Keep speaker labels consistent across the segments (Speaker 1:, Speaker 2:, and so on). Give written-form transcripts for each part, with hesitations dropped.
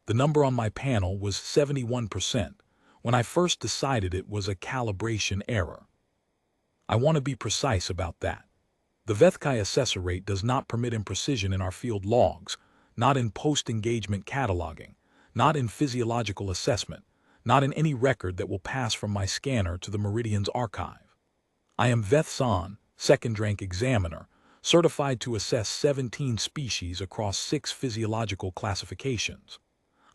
Speaker 1: The number on my panel was 71%, when I first decided it was a calibration error. I want to be precise about that. The Vethkai assessor rate does not permit imprecision in our field logs, not in post-engagement cataloging, not in physiological assessment, not in any record that will pass from my scanner to the Meridian's archive. I am Vethkai, second-rank examiner, certified to assess 17 species across 6 physiological classifications.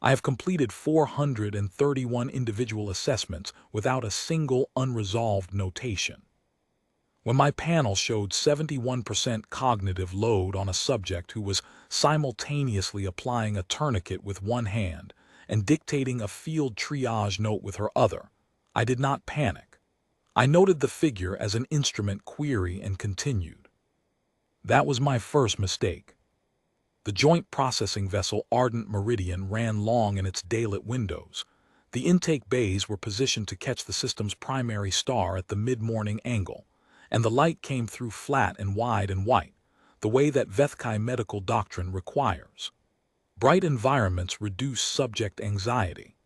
Speaker 1: I have completed 431 individual assessments without a single unresolved notation. When my panel showed 71% cognitive load on a subject who was simultaneously applying a tourniquet with one hand and dictating a field triage note with her other, I did not panic. I noted the figure as an instrument query and continued. That was my first mistake. The joint processing vessel Ardent Meridian ran long in its daylit windows. The intake bays were positioned to catch the system's primary star at the mid-morning angle, and the light came through flat and wide and white, the way that Vethkai medical doctrine requires. Bright environments reduce subject anxiety.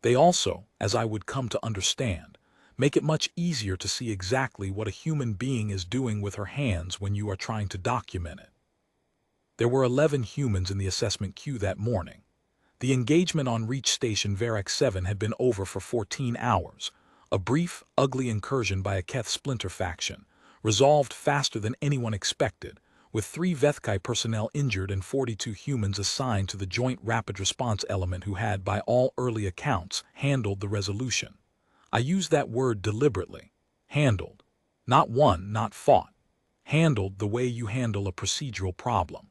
Speaker 1: They also, as I would come to understand, make it much easier to see exactly what a human being is doing with her hands when you are trying to document it. There were 11 humans in the assessment queue that morning. The engagement on Reach Station Varec 7 had been over for 14 hours, a brief, ugly incursion by a Keth splinter faction, resolved faster than anyone expected, with 3 Vethkai personnel injured and 42 humans assigned to the Joint Rapid Response Element who had, by all early accounts, handled the resolution. I use that word deliberately. Handled. Not won, not fought. Handled the way you handle a procedural problem.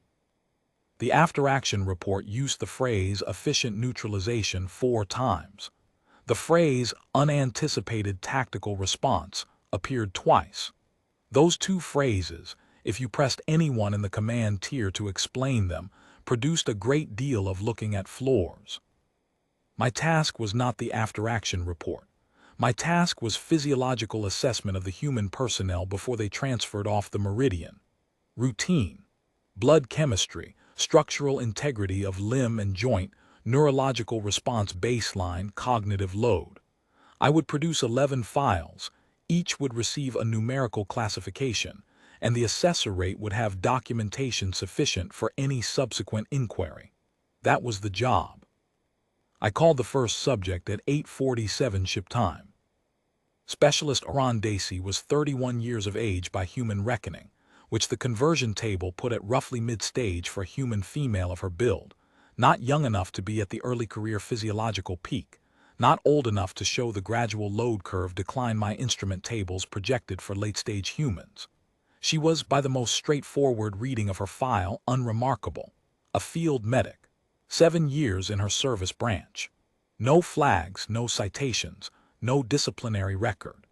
Speaker 1: The after-action report used the phrase efficient neutralization 4 times. The phrase unanticipated tactical response appeared twice. Those 2 phrases, if you pressed anyone in the command tier to explain them, produced a great deal of looking at floors. My task was not the after-action report. My task was physiological assessment of the human personnel before they transferred off the Meridian. Routine, blood chemistry, structural integrity of limb and joint, neurological response baseline, cognitive load. I would produce 11 files. Each would receive a numerical classification, and the assessor rate would have documentation sufficient for any subsequent inquiry. That was the job. I called the first subject at 8:47 ship time. Specialist Oran Dacey was 31 years of age by human reckoning, which the conversion table put at roughly mid-stage for a human female of her build, not young enough to be at the early career physiological peak, not old enough to show the gradual load curve decline my instrument tables projected for late-stage humans. She was, by the most straightforward reading of her file, unremarkable. A field medic. 7 years in her service branch. No flags, no citations, no disciplinary record.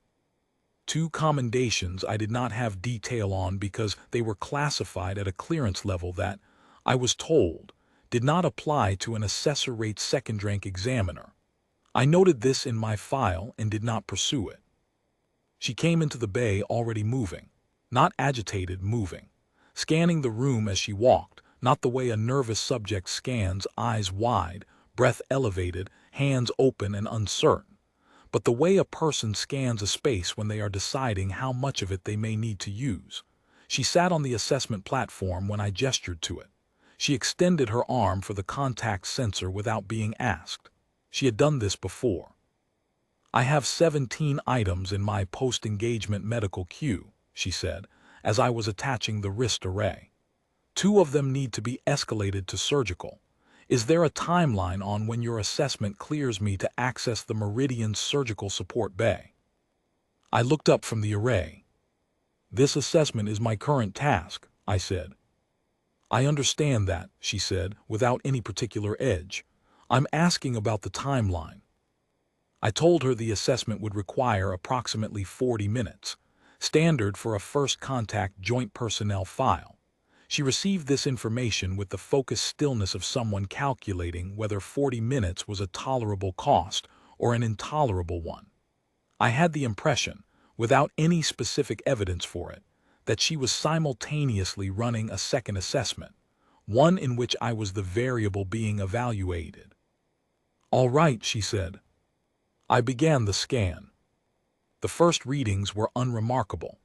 Speaker 1: 2 commendations I did not have detail on because they were classified at a clearance level that, I was told, did not apply to an assessor rate second-rank examiner. I noted this in my file and did not pursue it. She came into the bay already moving, not agitated, moving, scanning the room as she walked, not the way a nervous subject scans, eyes wide, breath elevated, hands open and uncertain, but the way a person scans a space when they are deciding how much of it they may need to use. She sat on the assessment platform when I gestured to it. She extended her arm for the contact sensor without being asked. She had done this before. I have 17 items in my post-engagement medical queue, she said, as I was attaching the wrist array. 2 of them need to be escalated to surgical. Is there a timeline on when your assessment clears me to access the Meridian surgical support bay? I looked up from the array. This assessment is my current task, I said. I understand that, she said, without any particular edge. I'm asking about the timeline. I told her the assessment would require approximately 40 minutes, standard for a first contact joint personnel file. She received this information with the focused stillness of someone calculating whether 40 minutes was a tolerable cost or an intolerable one. I had the impression, without any specific evidence for it, that she was simultaneously running a second assessment, one in which I was the variable being evaluated. All right, she said. I began the scan. The first readings were unremarkable.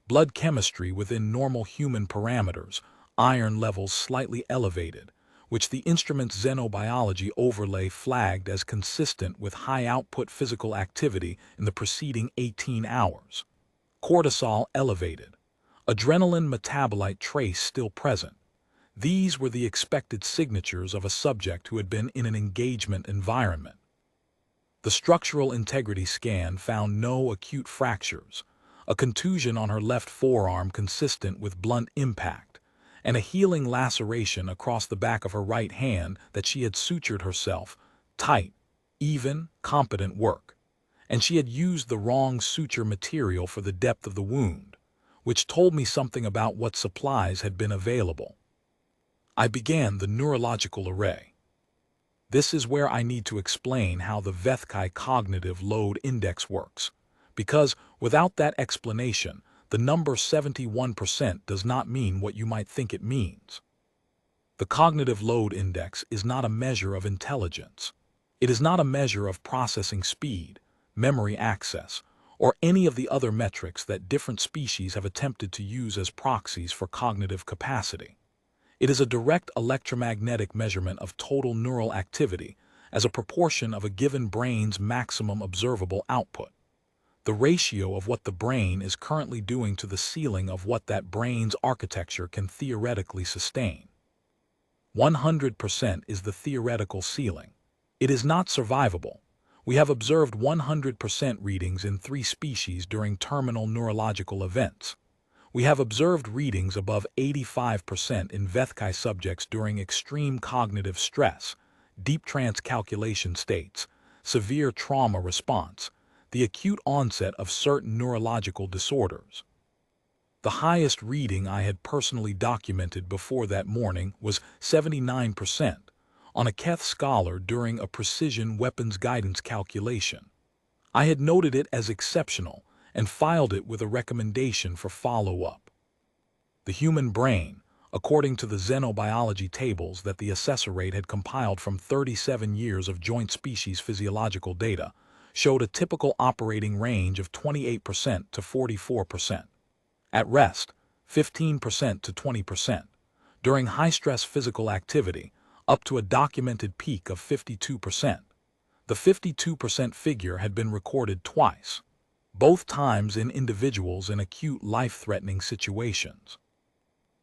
Speaker 1: Blood chemistry within normal human parameters, iron levels slightly elevated, which the instrument's xenobiology overlay flagged as consistent with high-output physical activity in the preceding 18 hours. Cortisol elevated. Adrenaline metabolite trace still present. These were the expected signatures of a subject who had been in an engagement environment. The structural integrity scan found no acute fractures, a contusion on her left forearm consistent with blunt impact, and a healing laceration across the back of her right hand that she had sutured herself. Tight, even, competent work. And she had used the wrong suture material for the depth of the wound, which told me something about what supplies had been available. I began the neurological array. This is where I need to explain how the Vethkai cognitive load index works, because without that explanation, the number 71% does not mean what you might think it means. The cognitive load index is not a measure of intelligence. It is not a measure of processing speed, memory access, or any of the other metrics that different species have attempted to use as proxies for cognitive capacity. It is a direct electromagnetic measurement of total neural activity as a proportion of a given brain's maximum observable output, the ratio of what the brain is currently doing to the ceiling of what that brain's architecture can theoretically sustain. 100% is the theoretical ceiling. It is not survivable. We have observed 100% readings in 3 species during terminal neurological events. We have observed readings above 85% in Vethkai subjects during extreme cognitive stress, deep trance calculation states, severe trauma response, the acute onset of certain neurological disorders. The highest reading I had personally documented before that morning was 79% on a Keth scholar during a precision weapons guidance calculation. I had noted it as exceptional and filed it with a recommendation for follow-up. The human brain, according to the xenobiology tables that the assessorate had compiled from 37 years of joint species physiological data, showed a typical operating range of 28% to 44%. At rest, 15% to 20%. During high-stress physical activity, up to a documented peak of 52%. The 52% figure had been recorded twice, both times in individuals in acute life-threatening situations.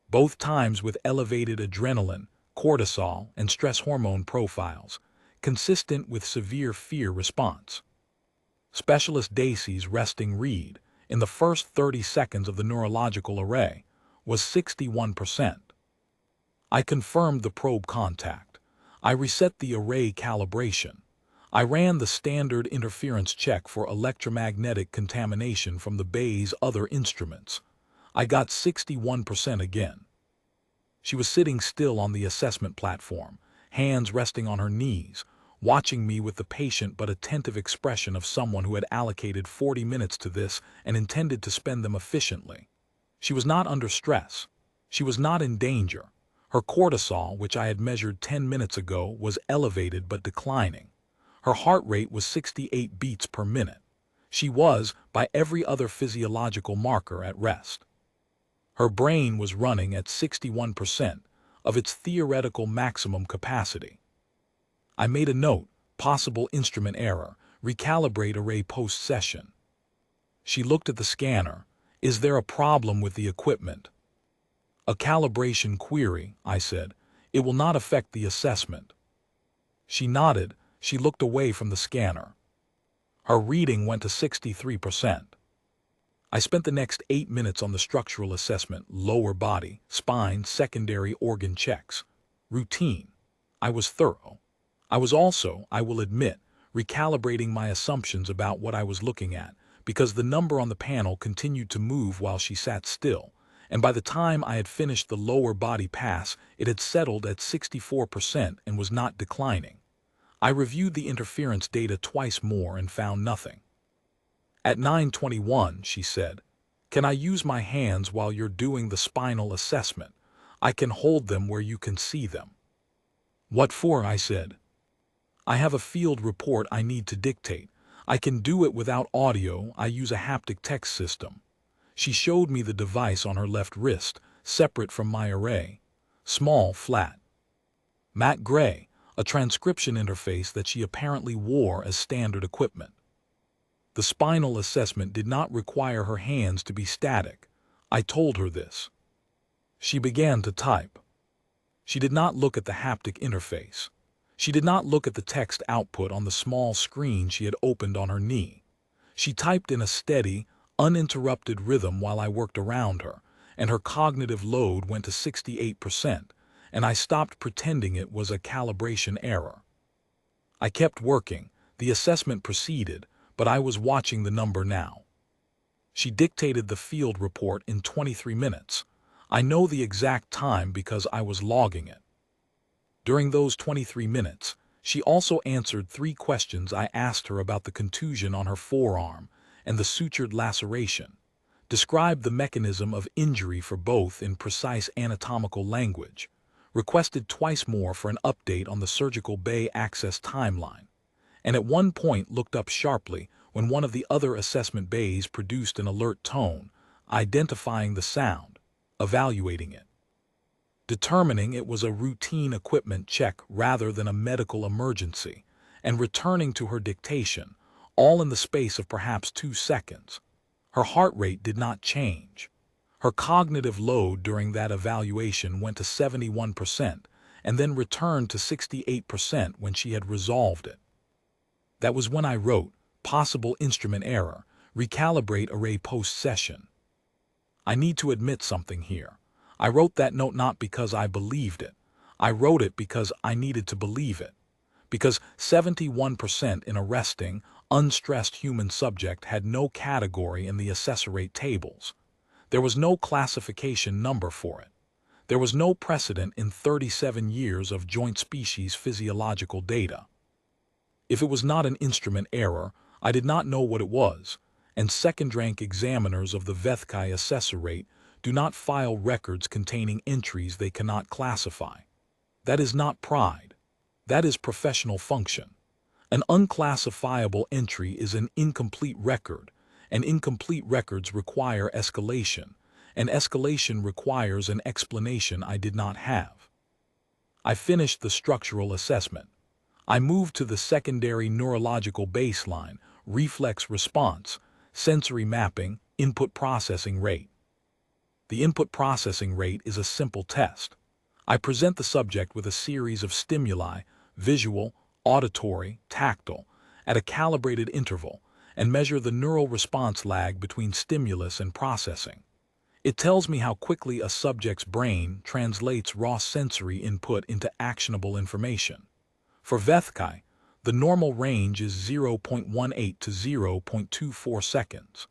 Speaker 1: Both times with elevated adrenaline, cortisol, and stress hormone profiles, consistent with severe fear response. Specialist Dacey's resting read, in the first 30 seconds of the neurological array, was 61%. I confirmed the probe contact. I reset the array calibration. I ran the standard interference check for electromagnetic contamination from the Bay's other instruments. I got 61% again. She was sitting still on the assessment platform, hands resting on her knees, watching me with the patient but attentive expression of someone who had allocated 40 minutes to this and intended to spend them efficiently. She was not under stress. She was not in danger. Her cortisol, which I had measured 10 minutes ago, was elevated but declining. Her heart rate was 68 beats per minute. She was, by every other physiological marker, at rest. Her brain was running at 61% of its theoretical maximum capacity. I made a note, possible instrument error, recalibrate array post-session. She looked at the scanner. Is there a problem with the equipment? A calibration query, I said. It will not affect the assessment. She nodded. She looked away from the scanner. Her reading went to 63%. I spent the next 8 minutes on the structural assessment, lower body, spine, secondary organ checks. Routine. I was thorough. I was also, I will admit, recalibrating my assumptions about what I was looking at, because the number on the panel continued to move while she sat still, and by the time I had finished the lower body pass, it had settled at 64% and was not declining. I reviewed the interference data twice more and found nothing. At 9:21, she said, "Can I use my hands while you're doing the spinal assessment? I can hold them where you can see them." "What for?" I said. I have a field report I need to dictate. I can do it without audio. I use a haptic text system. She showed me the device on her left wrist, separate from my array. Small, flat, matte gray, a transcription interface that she apparently wore as standard equipment. The spinal assessment did not require her hands to be static. I told her this. She began to type. She did not look at the haptic interface. She did not look at the text output on the small screen she had opened on her knee. She typed in a steady, uninterrupted rhythm while I worked around her, and her cognitive load went to 68%, and I stopped pretending it was a calibration error. I kept working. The assessment proceeded, but I was watching the number now. She dictated the field report in 23 minutes. I know the exact time because I was logging it. During those 23 minutes, she also answered 3 questions I asked her about the contusion on her forearm and the sutured laceration, described the mechanism of injury for both in precise anatomical language, requested twice more for an update on the surgical bay access timeline, and at one point looked up sharply when one of the other assessment bays produced an alert tone, identifying the sound, evaluating it, determining it was a routine equipment check rather than a medical emergency, and returning to her dictation, all in the space of perhaps 2 seconds. Her heart rate did not change. Her cognitive load during that evaluation went to 71% and then returned to 68% when she had resolved it. That was when I wrote, possible instrument error, recalibrate array post-session. I need to admit something here. I wrote that note not because I believed it. I wrote it because I needed to believe it. Because 71% in a resting, unstressed human subject had no category in the assessor rate tables. There was no classification number for it. There was no precedent in 37 years of joint species physiological data. If it was not an instrument error, I did not know what it was, and second-rank examiners of the Vethkai assessor rate do not file records containing entries they cannot classify. That is not pride. That is professional function. An unclassifiable entry is an incomplete record, and incomplete records require escalation, and escalation requires an explanation I did not have. I finished the structural assessment. I moved to the secondary neurological baseline, reflex response, sensory mapping, input processing rate. The input processing rate is a simple test. I present the subject with a series of stimuli, visual, auditory, tactile, at a calibrated interval, and measure the neural response lag between stimulus and processing. It tells me how quickly a subject's brain translates raw sensory input into actionable information. For Vethkai, the normal range is 0.18 to 0.24 seconds.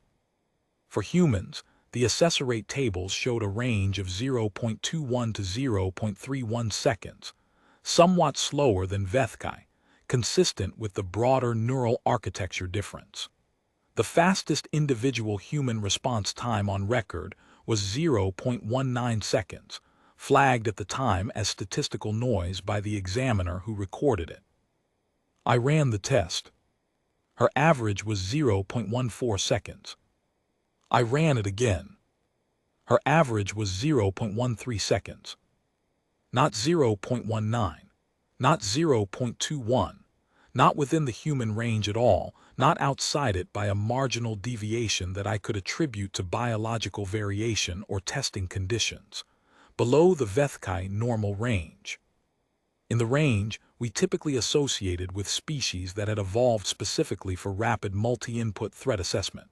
Speaker 1: For humans, the assessor rate tables showed a range of 0.21 to 0.31 seconds, somewhat slower than Vethkai, consistent with the broader neural architecture difference. The fastest individual human response time on record was 0.19 seconds, flagged at the time as statistical noise by the examiner who recorded it. I ran the test. Her average was 0.14 seconds. I ran it again. Her average was 0.13 seconds. Not 0.19, not 0.21, not within the human range at all, not outside it by a marginal deviation that I could attribute to biological variation or testing conditions, below the Vethkai normal range. In the range, we typically associated with species that had evolved specifically for rapid multi-input threat assessment,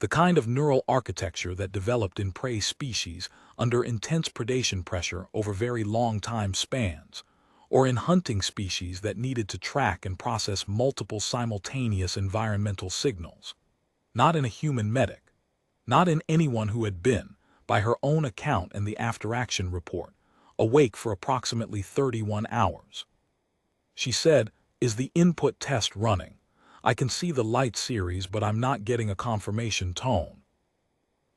Speaker 1: the kind of neural architecture that developed in prey species under intense predation pressure over very long time spans, or in hunting species that needed to track and process multiple simultaneous environmental signals. Not in a human medic, not in anyone who had been, by her own account and the after-action report, awake for approximately 31 hours. She said, "Is the input test running? I can see the light series, but I'm not getting a confirmation tone."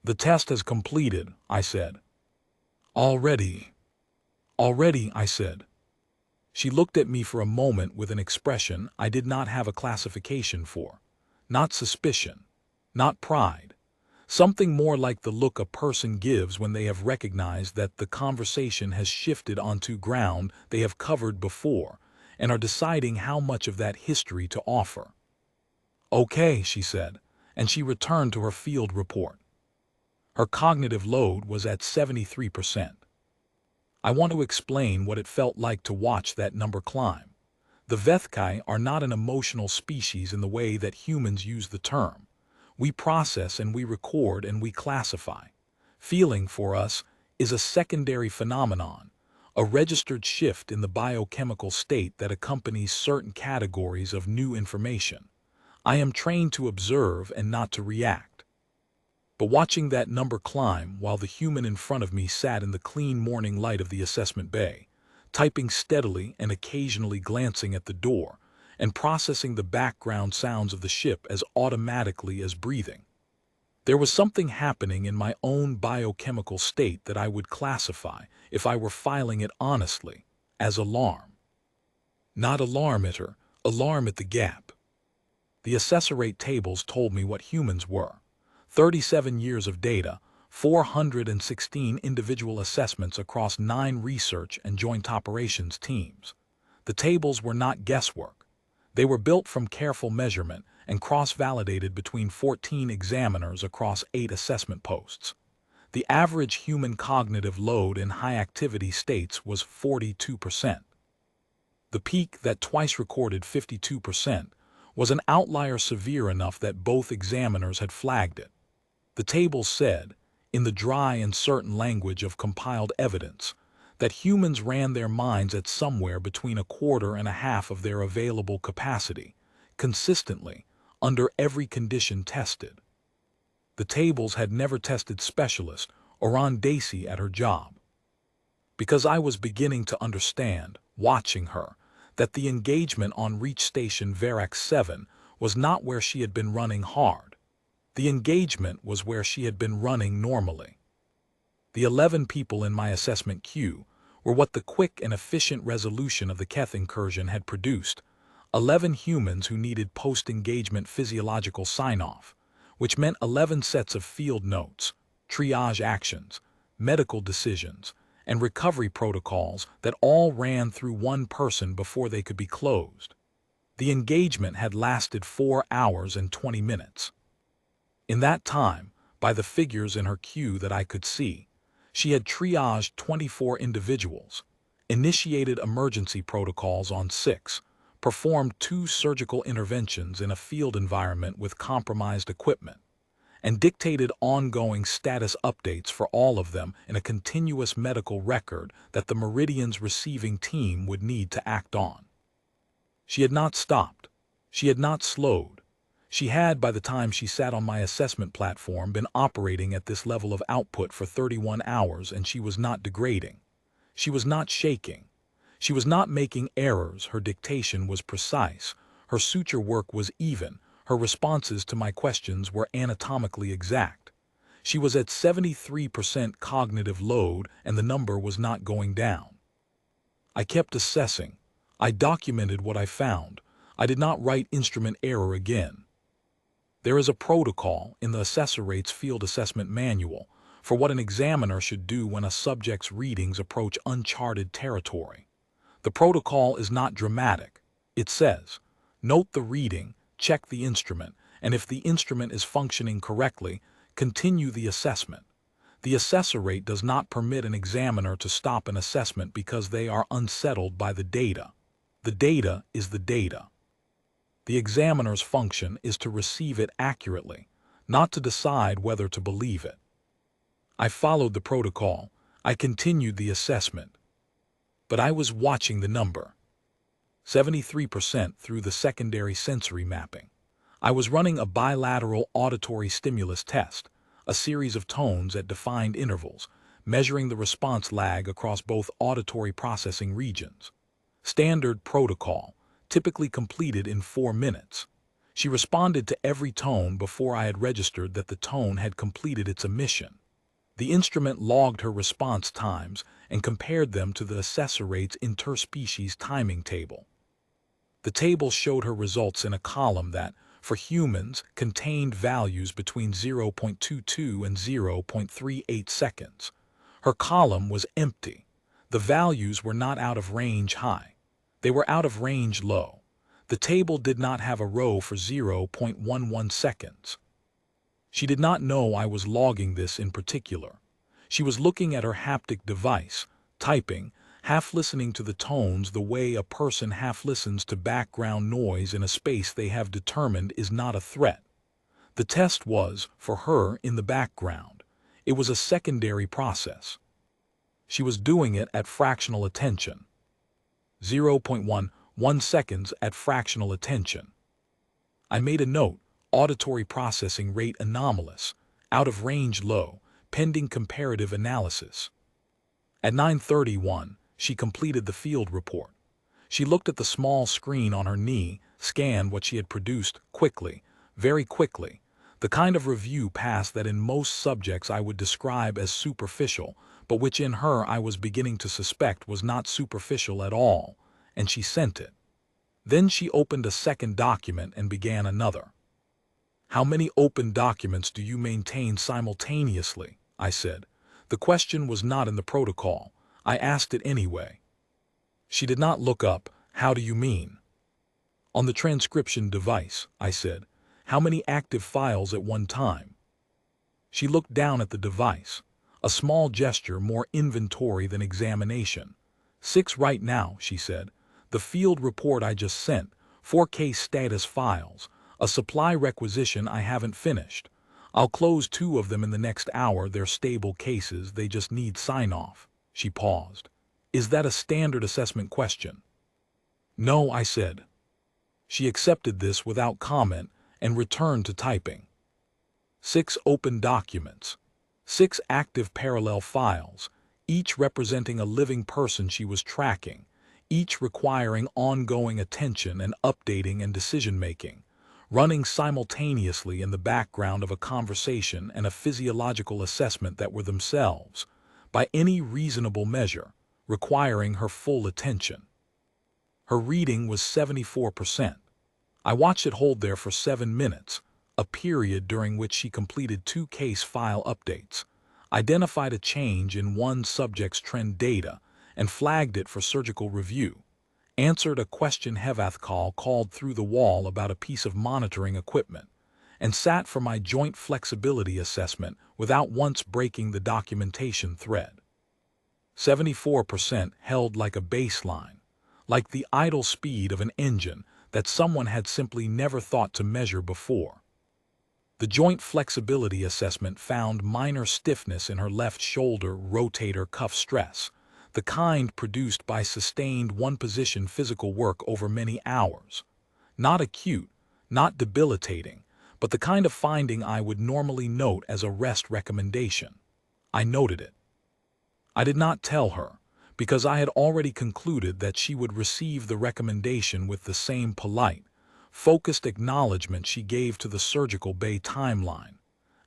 Speaker 1: "The test has completed," I said. Already, I said. She looked at me for a moment with an expression I did not have a classification for. Not suspicion, not pride. Something more like the look a person gives when they have recognized that the conversation has shifted onto ground they have covered before and are deciding how much of that history to offer. "Okay," she said, and she returned to her field report. Her cognitive load was at 73%. I want to explain what it felt like to watch that number climb. The Vethkai are not an emotional species in the way that humans use the term. We process and we record and we classify. Feeling, for us, is a secondary phenomenon, a registered shift in the biochemical state that accompanies certain categories of new information. I am trained to observe and not to react. But watching that number climb while the human in front of me sat in the clean morning light of the assessment bay, typing steadily and occasionally glancing at the door, and processing the background sounds of the ship as automatically as breathing. There was something happening in my own biochemical state that I would classify, if I were filing it honestly, as alarm. Not alarm-itter, alarm at the gap. The assessorate tables told me what humans were. 37 years of data, 416 individual assessments across 9 research and joint operations teams. The tables were not guesswork. They were built from careful measurement and cross-validated between 14 examiners across 8 assessment posts. The average human cognitive load in high-activity states was 42%. The peak that twice recorded 52% was an outlier severe enough that both examiners had flagged it. The tables said, in the dry and certain language of compiled evidence, that humans ran their minds at somewhere between a quarter and a half of their available capacity, consistently, under every condition tested. The tables had never tested specialist Oran Dacey at her job. Because I was beginning to understand, watching her, that the engagement on Reach Station Verac 7 was not where she had been running hard. The engagement was where she had been running normally. The 11 people in my assessment queue were what the quick and efficient resolution of the Keth incursion had produced, 11 humans who needed post-engagement physiological sign-off, which meant 11 sets of field notes, triage actions, medical decisions, and recovery protocols that all ran through one person before they could be closed. The engagement had lasted 4 hours and 20 minutes. In that time, by the figures in her queue that I could see, she had triaged 24 individuals, initiated emergency protocols on 6, performed 2 surgical interventions in a field environment with compromised equipment, and dictated ongoing status updates for all of them in a continuous medical record that the Meridian's receiving team would need to act on. She had not stopped. She had not slowed. She had, by the time she sat on my assessment platform, been operating at this level of output for 31 hours, and she was not degrading. She was not shaking. She was not making errors. Her dictation was precise. Her suture work was even. Her responses to my questions were anatomically exact. She was at 73% cognitive load, and the number was not going down. I kept assessing. I documented what I found. I did not write instrument error again. There is a protocol in the assessorate's field assessment manual for what an examiner should do when a subject's readings approach uncharted territory. The protocol is not dramatic. It says, note the reading, check the instrument, and if the instrument is functioning correctly, continue the assessment. The assessorate does not permit an examiner to stop an assessment because they are unsettled by the data. The data is the data. The examiner's function is to receive it accurately, not to decide whether to believe it. I followed the protocol. I continued the assessment. But I was watching the number. 73% through the secondary sensory mapping. I was running a bilateral auditory stimulus test, a series of tones at defined intervals, measuring the response lag across both auditory processing regions. Standard protocol, typically completed in 4 minutes. She responded to every tone before I had registered that the tone had completed its emission. The instrument logged her response times and compared them to the assessor rate's interspecies timing table. The table showed her results in a column that, for humans, contained values between 0.22 and 0.38 seconds. Her column was empty. The values were not out of range high. They were out of range low. The table did not have a row for 0.11 seconds. She did not know I was logging this in particular. She was looking at her haptic device, typing, half listening to the tones the way a person half listens to background noise in a space they have determined is not a threat. The test was, for her, in the background. It was a secondary process. She was doing it at fractional attention. 0.11 seconds at fractional attention. I made a note, auditory processing rate anomalous, out of range low, pending comparative analysis. At 9:31, she completed the field report. She looked at the small screen on her knee, scanned what she had produced, quickly, very quickly, the kind of review pass that in most subjects I would describe as superficial, but which in her I was beginning to suspect was not superficial at all, and she sent it. Then she opened a second document and began another. "How many open documents do you maintain simultaneously?" I said. The question was not in the protocol. I asked it anyway. She did not look up. "How do you mean?" "On the transcription device," I said. "How many active files at one time?" She looked down at the device. A small gesture, more inventory than examination. "6 right now," she said. "The field report I just sent, 4 case status files, a supply requisition I haven't finished. I'll close 2 of them in the next hour. They're stable cases, they just need sign-off." She paused. "Is that a standard assessment question?" "No," I said. She accepted this without comment and returned to typing. 6 open documents. 6 active parallel files, each representing a living person she was tracking, each requiring ongoing attention and updating and decision-making, running simultaneously in the background of a conversation and a physiological assessment that were themselves, by any reasonable measure, requiring her full attention. Her reading was 74%. I watched it hold there for 7 minutes, a period during which she completed 2 case file updates, identified a change in one subject's trend data, and flagged it for surgical review, answered a question Vethkai called through the wall about a piece of monitoring equipment, and sat for my joint flexibility assessment without once breaking the documentation thread. 74% held like a baseline, like the idle speed of an engine that someone had simply never thought to measure before. The joint flexibility assessment found minor stiffness in her left shoulder rotator cuff stress, the kind produced by sustained one-position physical work over many hours. Not acute, not debilitating, but the kind of finding I would normally note as a rest recommendation. I noted it. I did not tell her, because I had already concluded that she would receive the recommendation with the same polite, focused acknowledgement she gave to the surgical bay timeline.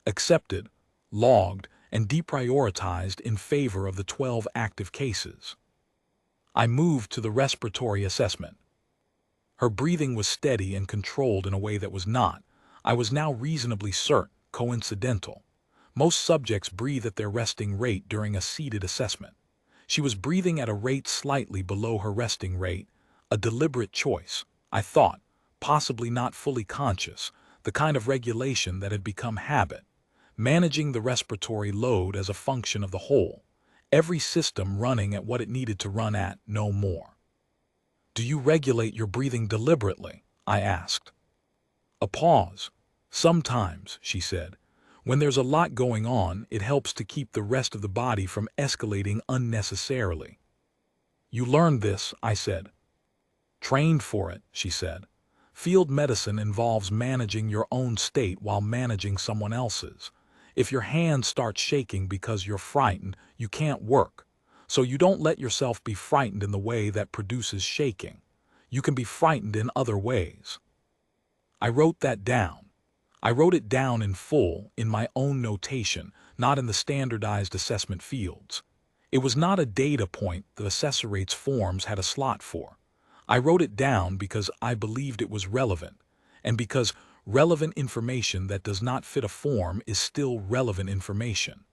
Speaker 1: Accepted, logged, and deprioritized in favor of the 12 active cases. I moved to the respiratory assessment. Her breathing was steady and controlled in a way that was not, I was now reasonably certain, coincidental. Most subjects breathe at their resting rate during a seated assessment. She was breathing at a rate slightly below her resting rate, a deliberate choice, I thought, possibly not fully conscious, the kind of regulation that had become habit, managing the respiratory load as a function of the whole, every system running at what it needed to run at, no more. "Do you regulate your breathing deliberately?" I asked. A pause. "Sometimes," she said. "When there's a lot going on, it helps to keep the rest of the body from escalating unnecessarily." "You learned this," I said. "Trained for it," she said. "Field medicine involves managing your own state while managing someone else's. If your hands start shaking because you're frightened, you can't work. So you don't let yourself be frightened in the way that produces shaking. You can be frightened in other ways." I wrote that down. I wrote it down in full, in my own notation, not in the standardized assessment fields. It was not a data point the assessorate's forms had a slot for. I wrote it down because I believed it was relevant, and because relevant information that does not fit a form is still relevant information.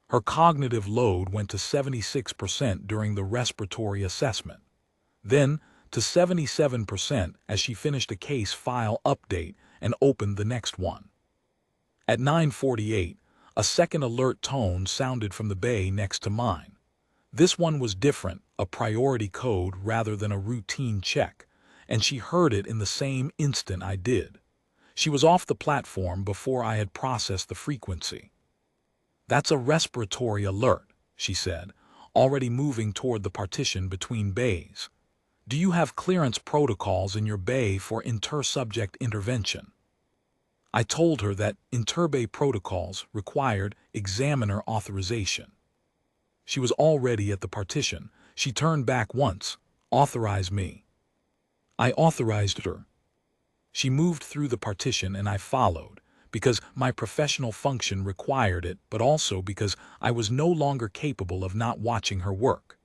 Speaker 1: Her cognitive load went to 76% during the respiratory assessment, then to 77% as she finished a case file update and opened the next one. At 9:48, a second alert tone sounded from the bay next to mine. This one was different, a priority code rather than a routine check, and she heard it in the same instant I did. She was off the platform before I had processed the frequency. "That's a respiratory alert," she said, already moving toward the partition between bays. "Do you have clearance protocols in your bay for inter-subject intervention?" I told her that inter-bay protocols required examiner authorization. She was already at the partition. She turned back once. "Authorize me." I authorized her. She moved through the partition and I followed, because my professional function required it, but also because I was no longer capable of not watching her work.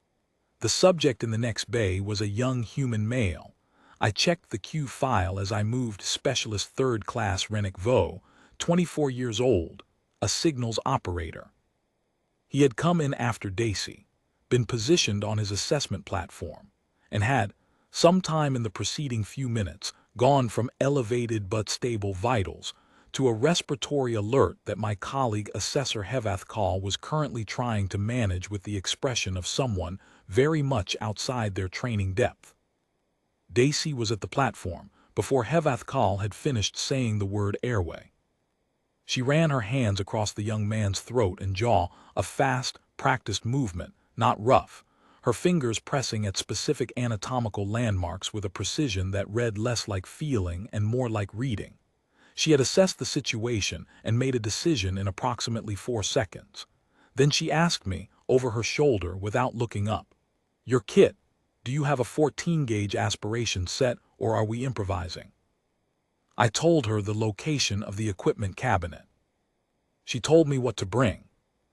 Speaker 1: The subject in the next bay was a young human male. I checked the Q file as I moved Specialist Third Class Rennick Vo, 24 years old, a signals operator. He had come in after Daisy, been positioned on his assessment platform, and had, sometime in the preceding few minutes, gone from elevated but stable vitals to a respiratory alert that my colleague Assessor Vethkai was currently trying to manage with the expression of someone very much outside their training depth. Daisy was at the platform before Vethkai had finished saying the word airway. She ran her hands across the young man's throat and jaw, a fast, practiced movement, not rough, her fingers pressing at specific anatomical landmarks with a precision that read less like feeling and more like reading. She had assessed the situation and made a decision in approximately 4 seconds. Then she asked me, over her shoulder without looking up, "Your kit, do you have a 14-gauge aspiration set or are we improvising?" I told her the location of the equipment cabinet. She told me what to bring.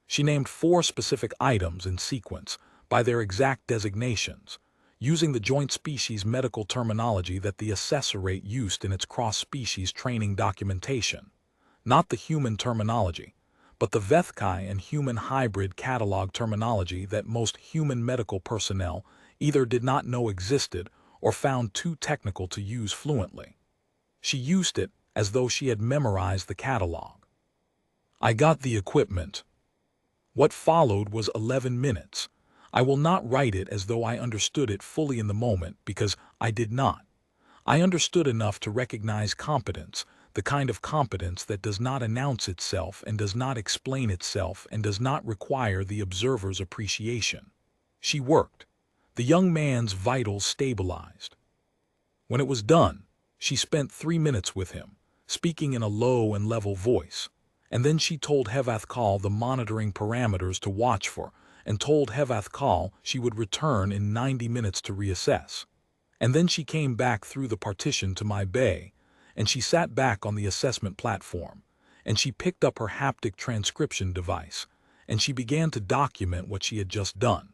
Speaker 1: She named 4 specific items in sequence by their exact designations, using the joint species medical terminology that the assessorate used in its cross-species training documentation. Not the human terminology, but the Vethkai and human hybrid catalog terminology that most human medical personnel either did not know existed or found too technical to use fluently. She used it as though she had memorized the catalog. I got the equipment. What followed was 11 minutes. I will not write it as though I understood it fully in the moment, because I did not. I understood enough to recognize competence, the kind of competence that does not announce itself and does not explain itself and does not require the observer's appreciation. She worked. The young man's vitals stabilized. When it was done, she spent 3 minutes with him, speaking in a low and level voice, and then she told Vethkai the monitoring parameters to watch for, and told Vethkai she would return in 90 minutes to reassess. And then she came back through the partition to my bay, and she sat back on the assessment platform, and she picked up her haptic transcription device, and she began to document what she had just done.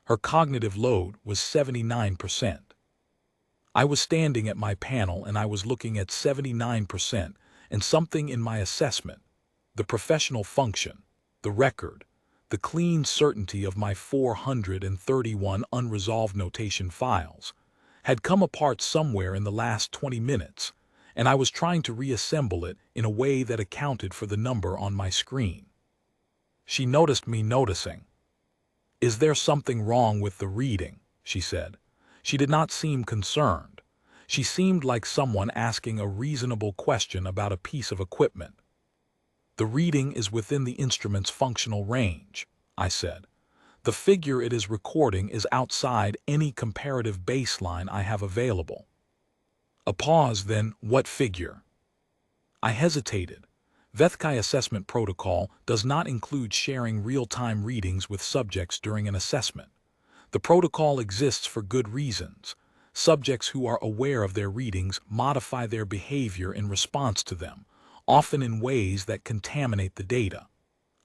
Speaker 1: Her cognitive load was 79%. I was standing at my panel and I was looking at 79% and something in my assessment, the professional function, the record, the clean certainty of my 431 unresolved notation files, had come apart somewhere in the last 20 minutes, and I was trying to reassemble it in a way that accounted for the number on my screen. She noticed me noticing. "Is there something wrong with the reading?" she said. She did not seem concerned. She seemed like someone asking a reasonable question about a piece of equipment. "The reading is within the instrument's functional range," I said. "The figure it is recording is outside any comparative baseline I have available." A pause, then, "What figure?" I hesitated. Vethkai assessment protocol does not include sharing real-time readings with subjects during an assessment. The protocol exists for good reasons. Subjects who are aware of their readings modify their behavior in response to them, often in ways that contaminate the data.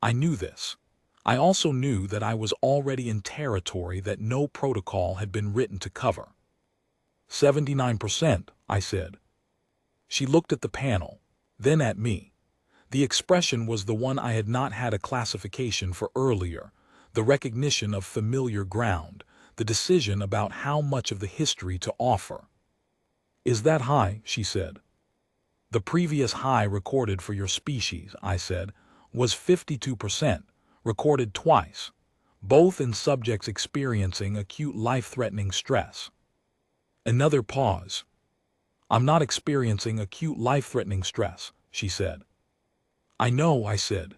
Speaker 1: I knew this. I also knew that I was already in territory that no protocol had been written to cover. 79%, I said. She looked at the panel, then at me. The expression was the one I had not had a classification for earlier, the recognition of familiar ground, the decision about how much of the history to offer. Is that high? She said. The previous high recorded for your species, I said, was 52%, recorded twice, both in subjects experiencing acute life-threatening stress. Another pause. I'm not experiencing acute life-threatening stress, she said. I know, I said.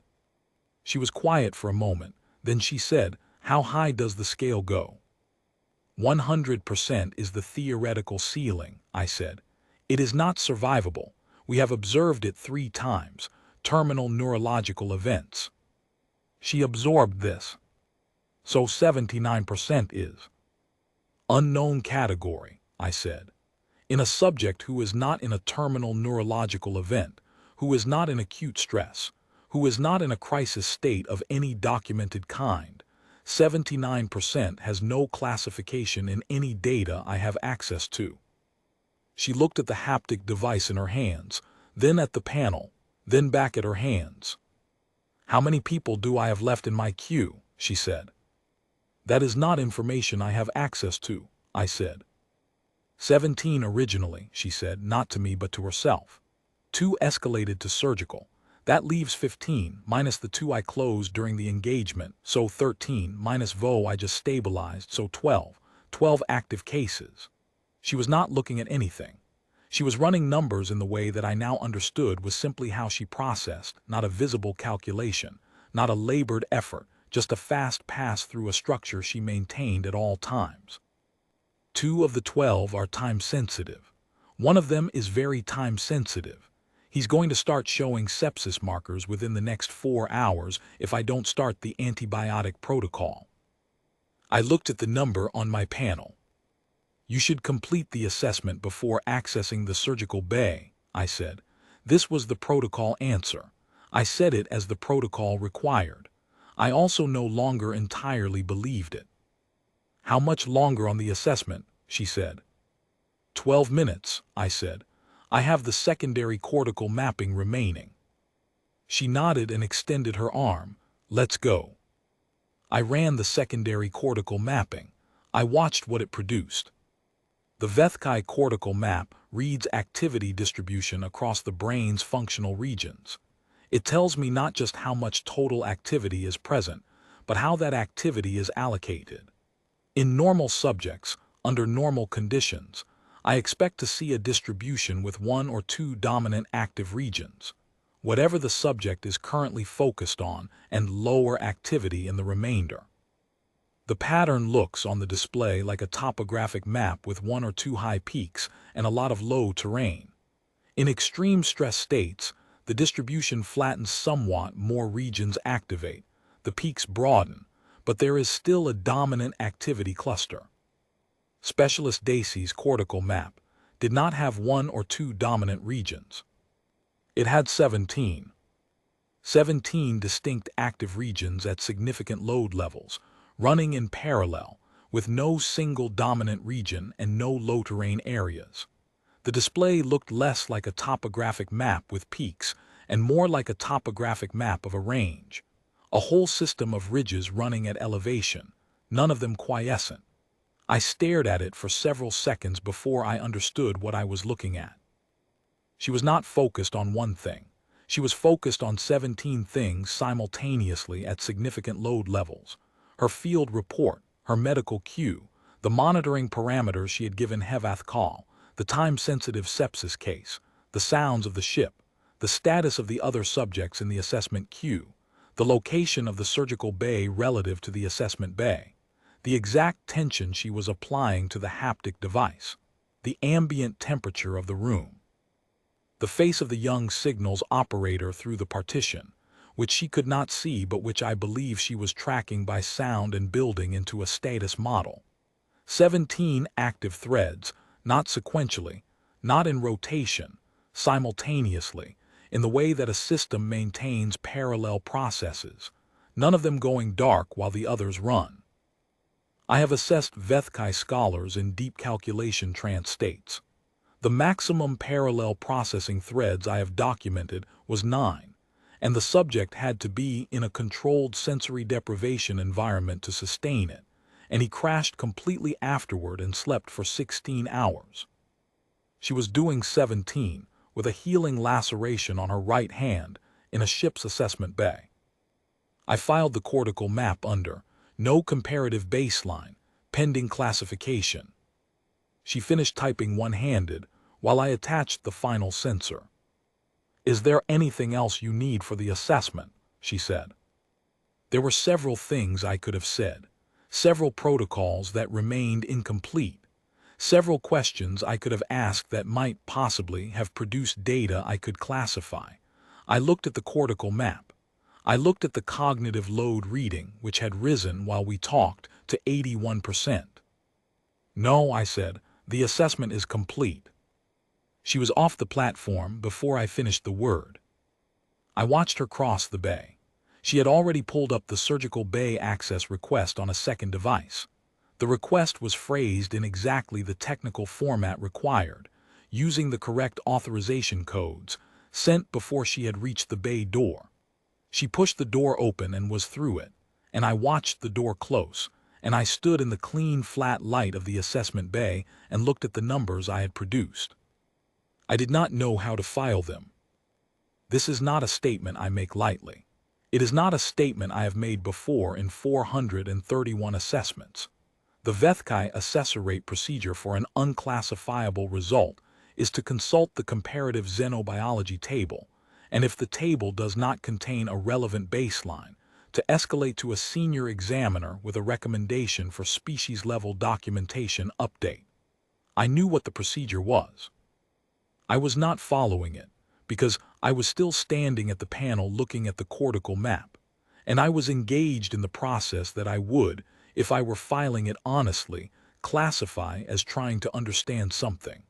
Speaker 1: She was quiet for a moment, then she said, how high does the scale go? 100% is the theoretical ceiling, I said. It is not survivable. We have observed it 3 times, terminal neurological events. She absorbed this. So 79% is. Unknown category, I said. In a subject who is not in a terminal neurological event, who is not in acute stress, who is not in a crisis state of any documented kind, 79% has no classification in any data I have access to. She looked at the haptic device in her hands, then at the panel, then back at her hands. How many people do I have left in my queue? She said. That is not information I have access to, I said. 17 originally, she said, not to me but to herself. 2 escalated to surgical. That leaves 15, minus the 2 I closed during the engagement, so 13, minus VO I just stabilized, so 12. 12 active cases. She was not looking at anything. She was running numbers in the way that I now understood was simply how she processed, not a visible calculation, not a labored effort, just a fast pass through a structure she maintained at all times. 2 of the 12 are time-sensitive. One of them is very time-sensitive. He's going to start showing sepsis markers within the next 4 hours if I don't start the antibiotic protocol. I looked at the number on my panel. You should complete the assessment before accessing the surgical bay, I said. This was the protocol answer. I said it as the protocol required. I also no longer entirely believed it. How much longer on the assessment? She said. 12 minutes, I said. I have the secondary cortical mapping remaining. She nodded and extended her arm. Let's go. I ran the secondary cortical mapping. I watched what it produced. The Vethkai cortical map reads activity distribution across the brain's functional regions. It tells me not just how much total activity is present, but how that activity is allocated. In normal subjects, under normal conditions, I expect to see a distribution with 1 or 2 dominant active regions, whatever the subject is currently focused on, and lower activity in the remainder. The pattern looks on the display like a topographic map with 1 or 2 high peaks and a lot of low terrain. In extreme stress states, the distribution flattens somewhat, more regions activate, the peaks broaden, but there is still a dominant activity cluster. Specialist Dacey's cortical map did not have 1 or 2 dominant regions. It had 17. 17 distinct active regions at significant load levels, running in parallel, with no single dominant region and no low-terrain areas. The display looked less like a topographic map with peaks and more like a topographic map of a range. A whole system of ridges running at elevation, none of them quiescent. I stared at it for several seconds before I understood what I was looking at. She was not focused on one thing. She was focused on 17 things simultaneously at significant load levels. Her field report, her medical cue, the monitoring parameters she had given Vethkai, the time-sensitive sepsis case, the sounds of the ship, the status of the other subjects in the assessment queue, the location of the surgical bay relative to the assessment bay, the exact tension she was applying to the haptic device, the ambient temperature of the room, the face of the young signals operator through the partition, which she could not see but which I believe she was tracking by sound and building into a status model. 17 active threads, not sequentially, not in rotation, simultaneously, in the way that a system maintains parallel processes, none of them going dark while the others run. I have assessed Vethkai scholars in deep calculation trance states. The maximum parallel processing threads I have documented was 9, and the subject had to be in a controlled sensory deprivation environment to sustain it, and he crashed completely afterward and slept for 16 hours. She was doing 17, with a healing laceration on her right hand in a ship's assessment bay. I filed the cortical map under no comparative baseline, pending classification. She finished typing one-handed while I attached the final sensor. "Is there anything else you need for the assessment?" she said. There were several things I could have said, several protocols that remained incomplete, several questions I could have asked that might possibly have produced data I could classify. I looked at the cortical map. I looked at the cognitive load reading, which had risen while we talked to 81%. "No," I said, "the assessment is complete." She was off the platform before I finished the word. I watched her cross the bay. She had already pulled up the surgical bay access request on a second device. The request was phrased in exactly the technical format required, using the correct authorization codes, sent before she had reached the bay door. She pushed the door open and was through it, and I watched the door close, and I stood in the clean, flat light of the assessment bay and looked at the numbers I had produced. I did not know how to file them. This is not a statement I make lightly. It is not a statement I have made before in 431 assessments. The Vethkai assessor rate procedure for an unclassifiable result is to consult the comparative xenobiology table, and if the table does not contain a relevant baseline, to escalate to a senior examiner with a recommendation for species-level documentation update. I knew what the procedure was. I was not following it, because I was still standing at the panel looking at the cortical map, and I was engaged in the process that I would, if I were filing it honestly, classify as trying to understand something.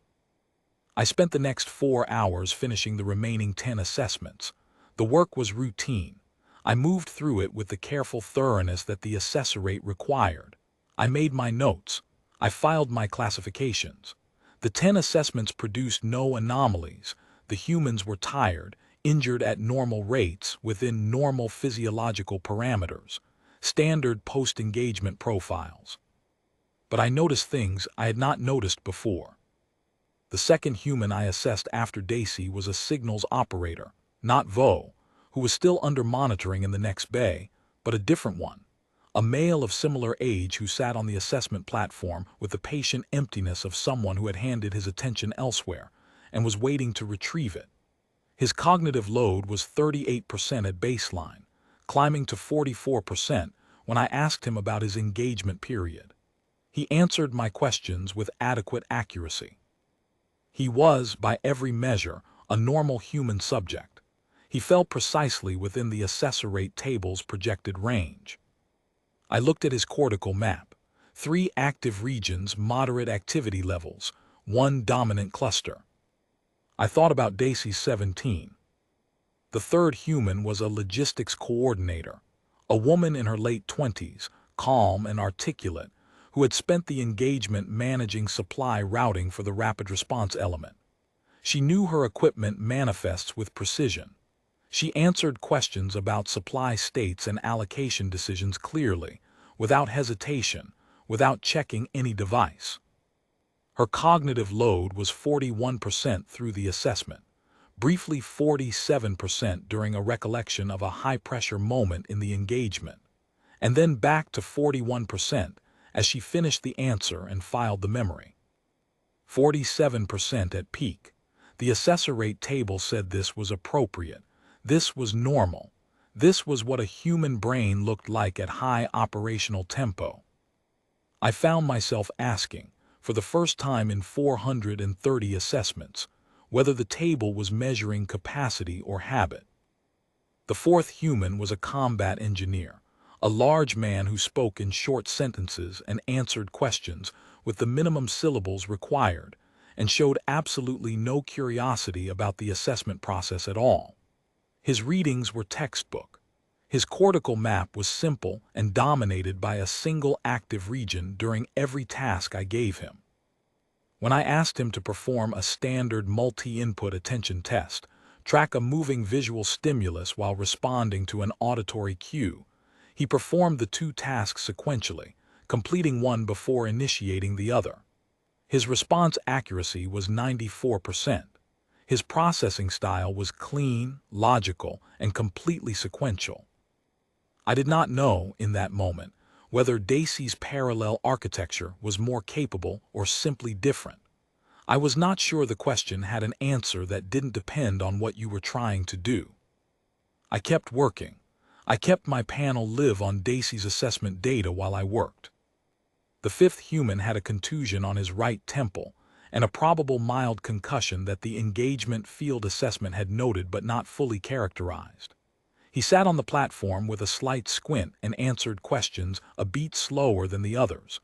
Speaker 1: I spent the next 4 hours finishing the remaining 10 assessments. The work was routine. I moved through it with the careful thoroughness that the assessor rate required. I made my notes. I filed my classifications. The 10 assessments produced no anomalies. The humans were tired, injured at normal rates within normal physiological parameters, standard post-engagement profiles. But I noticed things I had not noticed before. The second human I assessed after Daisy was a signals operator, not Vo, who was still under monitoring in the next bay, but a different one. A male of similar age who sat on the assessment platform with the patient emptiness of someone who had handed his attention elsewhere and was waiting to retrieve it. His cognitive load was 38% at baseline, climbing to 44% when I asked him about his engagement period. He answered my questions with adequate accuracy. He was, by every measure, a normal human subject. He fell precisely within the assessor rate table's projected range. I looked at his cortical map. 3 active regions, moderate activity levels, 1 dominant cluster. I thought about Daisy's 17. The third human was a logistics coordinator, a woman in her late 20s, calm and articulate, who had spent the engagement managing supply routing for the rapid response element. She knew her equipment manifests with precision. She answered questions about supply states and allocation decisions clearly, without hesitation, without checking any device. Her cognitive load was 41% through the assessment, briefly 47% during a recollection of a high-pressure moment in the engagement, and then back to 41% as she finished the answer and filed the memory. 47% at peak. The assessor rate table said this was appropriate. This was normal. This was what a human brain looked like at high operational tempo. I found myself asking, for the first time in 430 assessments, whether the table was measuring capacity or habit. The fourth human was a combat engineer, a large man who spoke in short sentences and answered questions with the minimum syllables required, and showed absolutely no curiosity about the assessment process at all. His readings were textbook. His cortical map was simple and dominated by a single active region during every task I gave him. When I asked him to perform a standard multi-input attention test, track a moving visual stimulus while responding to an auditory cue, he performed the two tasks sequentially, completing one before initiating the other. His response accuracy was 94%. His processing style was clean, logical, and completely sequential. I did not know, in that moment, whether Dacey's parallel architecture was more capable or simply different. I was not sure the question had an answer that didn't depend on what you were trying to do. I kept working. I kept my panel live on Dacey's assessment data while I worked. The fifth human had a contusion on his right temple and a probable mild concussion that the engagement field assessment had noted but not fully characterized. He sat on the platform with a slight squint and answered questions a beat slower than the others,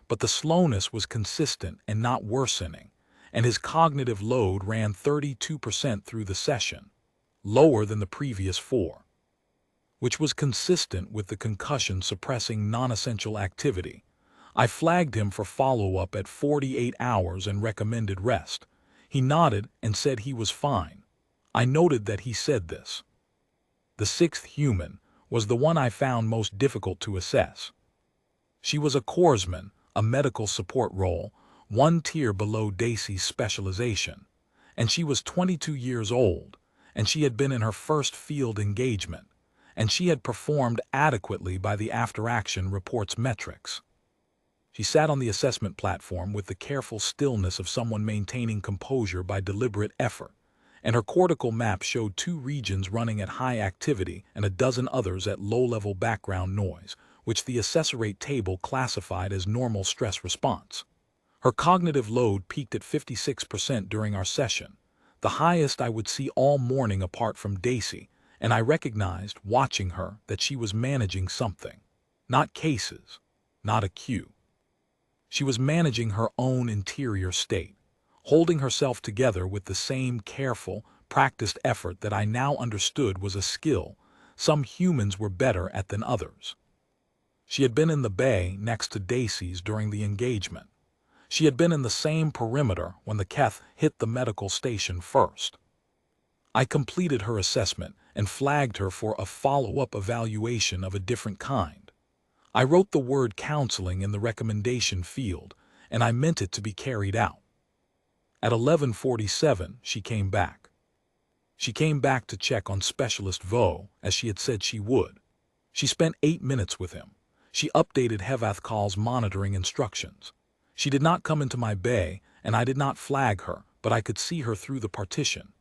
Speaker 1: but the slowness was consistent and not worsening, and his cognitive load ran 32% through the session, lower than the previous 4, which was consistent with the concussion-suppressing non-essential activity. I flagged him for follow-up at 48 hours and recommended rest. He nodded and said he was fine. I noted that he said this. The sixth human was the one I found most difficult to assess. She was a corpsman, a medical support role, one tier below Dacey's specialization, and she was 22 years old, and she had been in her first field engagement, and she had performed adequately by the after-action report's metrics. She sat on the assessment platform with the careful stillness of someone maintaining composure by deliberate effort, and her cortical map showed 2 regions running at high activity and a dozen others at low-level background noise, which the assessorate table classified as normal stress response. Her cognitive load peaked at 56% during our session, the highest I would see all morning apart from Dacey, and I recognized, watching her, that she was managing something. Not cases, not a queue. She was managing her own interior state, holding herself together with the same careful, practiced effort that I now understood was a skill some humans were better at than others. She had been in the bay next to Dacey's during the engagement. She had been in the same perimeter when the Keth hit the medical station first. I completed her assessment and flagged her for a follow-up evaluation of a different kind. I wrote the word counseling in the recommendation field, and I meant it to be carried out. At 11:47, she came back. She came back to check on Specialist Vo, as she had said she would. She spent 8 minutes with him. She updated Vethkai's monitoring instructions. She did not come into my bay, and I did not flag her, but I could see her through the partition.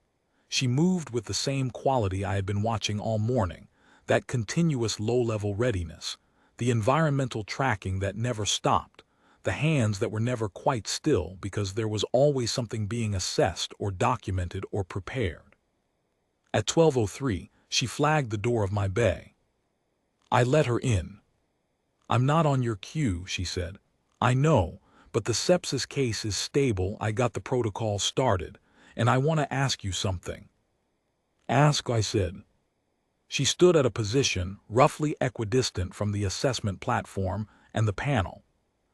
Speaker 1: She moved with the same quality I had been watching all morning, that continuous low-level readiness, the environmental tracking that never stopped, the hands that were never quite still because there was always something being assessed or documented or prepared. At 12:03, she flagged the door of my bay. I let her in. "I'm not on your queue," she said. "I know, but the sepsis case is stable. I got the protocol started, and I want to ask you something." "Ask," I said. She stood at a position roughly equidistant from the assessment platform and the panel.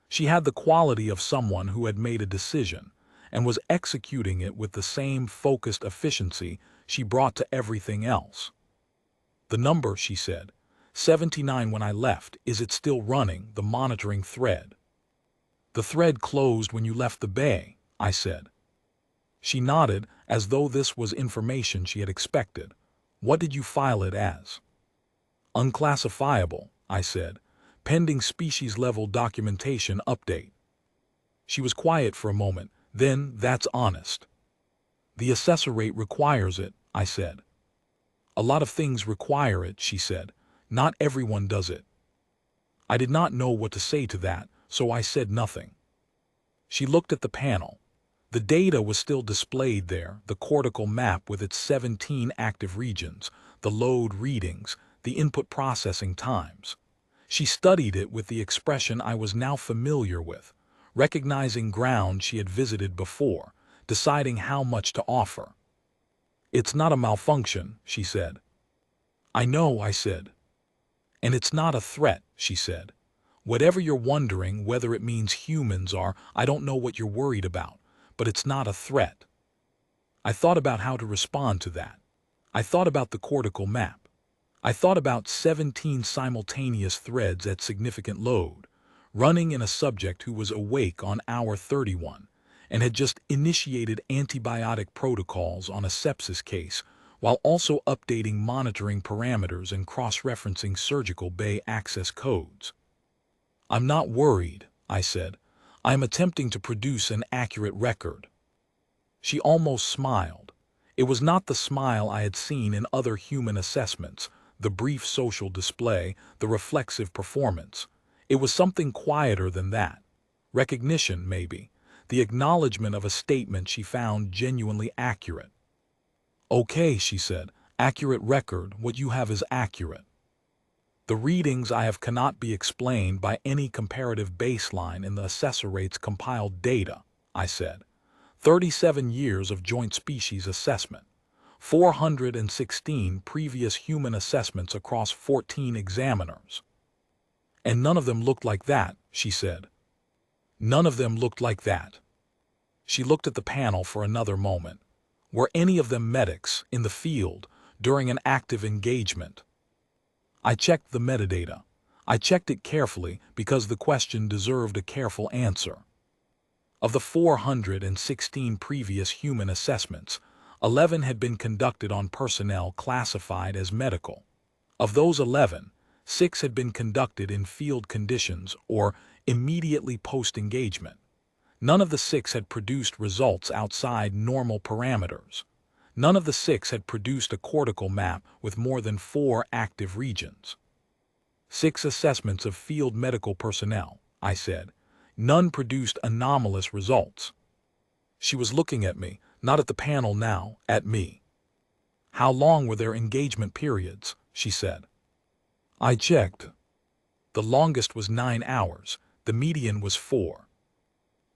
Speaker 1: She had the quality of someone who had made a decision and was executing it with the same focused efficiency she brought to everything else. "The number," she said, 79 when I left. "Is it still running, the monitoring thread?" "The thread closed when you left the bay," I said. She nodded as though this was information she had expected. "What did you file it as?" "Unclassifiable," I said. "Pending species-level documentation update." She was quiet for a moment. "Then, that's honest." "The assessorate requires it," I said. "A lot of things require it," she said. "Not everyone does it." I did not know what to say to that, so I said nothing. She looked at the panel. The data was still displayed there, the cortical map with its 17 active regions, the load readings, the input processing times. She studied it with the expression I was now familiar with, recognizing ground she had visited before, deciding how much to offer. "It's not a malfunction," she said. "I know," I said. "And it's not a threat," she said. "Whatever you're wondering whether it means humans are, I don't know what you're worried about, but it's not a threat." I thought about how to respond to that. I thought about the cortical map. I thought about 17 simultaneous threads at significant load, running in a subject who was awake on hour 31 and had just initiated antibiotic protocols on a sepsis case, while also updating monitoring parameters and cross-referencing surgical bay access codes. "I'm not worried," I said. "I'm attempting to produce an accurate record." She almost smiled. It was not the smile I had seen in other human assessments, the brief social display, the reflexive performance. It was something quieter than that. Recognition, maybe. The acknowledgement of a statement she found genuinely accurate. "Okay," she said. "Accurate record. What you have is accurate. The readings I have cannot be explained by any comparative baseline in the assessor rate's compiled data," I said. 37 years of joint species assessment. 416 previous human assessments across 14 examiners. "And none of them looked like that," she said. "None of them looked like that." She looked at the panel for another moment. "Were any of them medics in the field during an active engagement?" I checked the metadata. I checked it carefully because the question deserved a careful answer. Of the 416 previous human assessments, 11 had been conducted on personnel classified as medical. Of those 11, 6 had been conducted in field conditions or immediately post-engagement. None of the 6 had produced results outside normal parameters. None of the 6 had produced a cortical map with more than 4 active regions. 6 assessments of field medical personnel, I said. None produced anomalous results. She was looking at me, not at the panel now, at me. "How long were their engagement periods?" she said. I checked. The longest was 9 hours. The median was 4.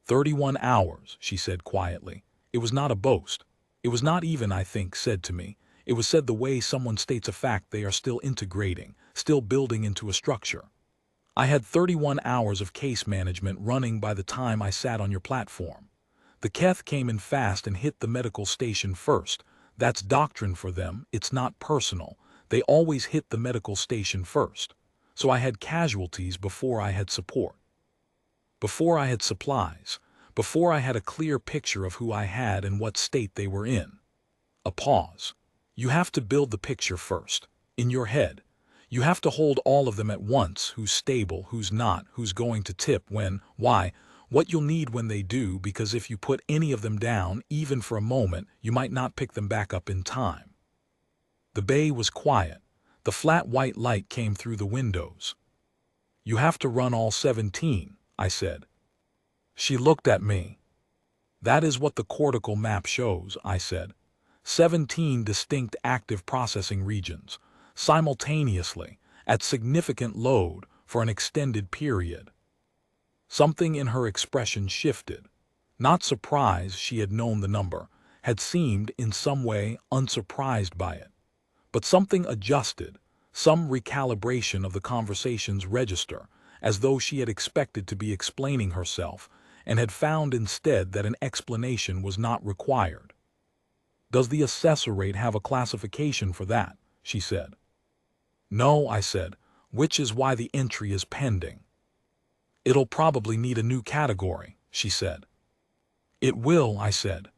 Speaker 1: 31 hours, she said quietly. It was not a boast. It was not even, I think, said to me. It was said the way someone states a fact they are still integrating, still building into a structure. "I had 31 hours of case management running by the time I sat on your platform. The Keth came in fast and hit the medical station first. That's doctrine for them, it's not personal. They always hit the medical station first. So I had casualties before I had support. Before I had supplies, before I had a clear picture of who I had and what state they were in." A pause. "You have to build the picture first, in your head. You have to hold all of them at once, who's stable, who's not, who's going to tip when, why, what you'll need when they do, because if you put any of them down, even for a moment, you might not pick them back up in time." The bay was quiet. The flat white light came through the windows. "You have to run all 17, I said. She looked at me. "That is what the cortical map shows," I said. 17 distinct active processing regions, simultaneously, at significant load for an extended period. Something in her expression shifted. Not surprise she had known the number, had seemed in some way unsurprised by it. But something adjusted, some recalibration of the conversation's register, as though she had expected to be explaining herself and had found instead that an explanation was not required. "Does the assessor rate have a classification for that?" she said. "No," I said, "which is why the entry is pending." "It'll probably need a new category," she said. "It will," I said.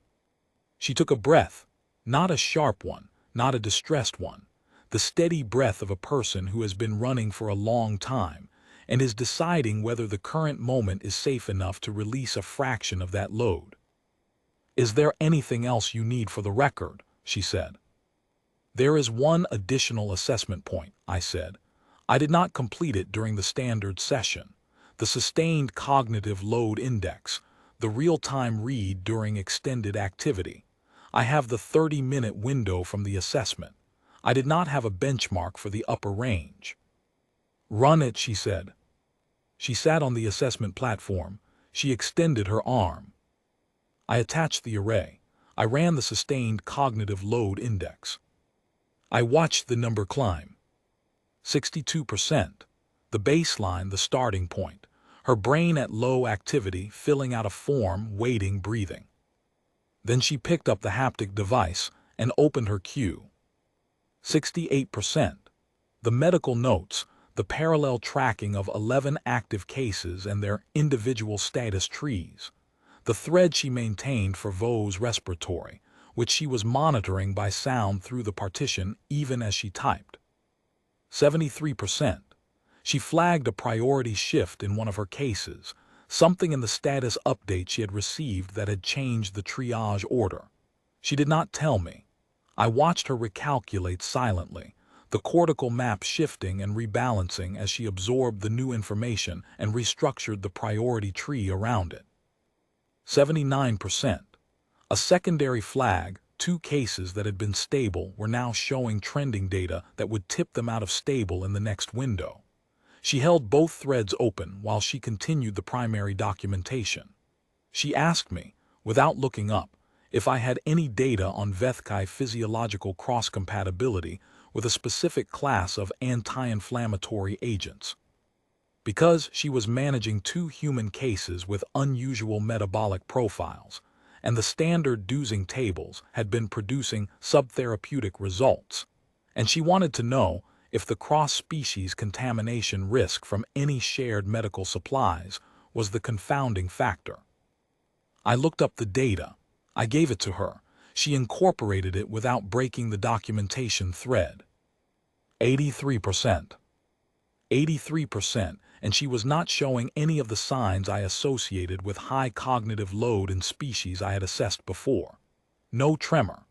Speaker 1: She took a breath, not a sharp one, not a distressed one, the steady breath of a person who has been running for a long time and is deciding whether the current moment is safe enough to release a fraction of that load. "Is there anything else you need for the record?" she said. "There is one additional assessment point," I said. "I did not complete it during the standard session. The sustained cognitive load index, the real-time read during extended activity. I have the 30-minute window from the assessment. I did not have a benchmark for the upper range." "Run it," she said. She sat on the assessment platform. She extended her arm. I attached the array. I ran the sustained cognitive load index. I watched the number climb. 62%. The baseline, the starting point. Her brain at low activity, filling out a form, waiting, breathing. Then she picked up the haptic device and opened her queue. 68%. The medical notes, the parallel tracking of 11 active cases and their individual status trees. The thread she maintained for Vo's respiratory, which she was monitoring by sound through the partition even as she typed. 73%. She flagged a priority shift in one of her cases, something in the status update she had received that had changed the triage order. She did not tell me. I watched her recalculate silently, the cortical map shifting and rebalancing as she absorbed the new information and restructured the priority tree around it. 79%. A secondary flag, 2 cases that had been stable were now showing trending data that would tip them out of stable in the next window. She held both threads open while she continued the primary documentation. She asked me, without looking up, if I had any data on Vethkai physiological cross-compatibility with a specific class of anti-inflammatory agents. Because she was managing 2 human cases with unusual metabolic profiles, and the standard dosing tables had been producing subtherapeutic results, and she wanted to know if the cross-species contamination risk from any shared medical supplies was the confounding factor. I looked up the data. I gave it to her. She incorporated it without breaking the documentation thread. 83%. 83%, and she was not showing any of the signs I associated with high cognitive load in species I had assessed before. No tremor,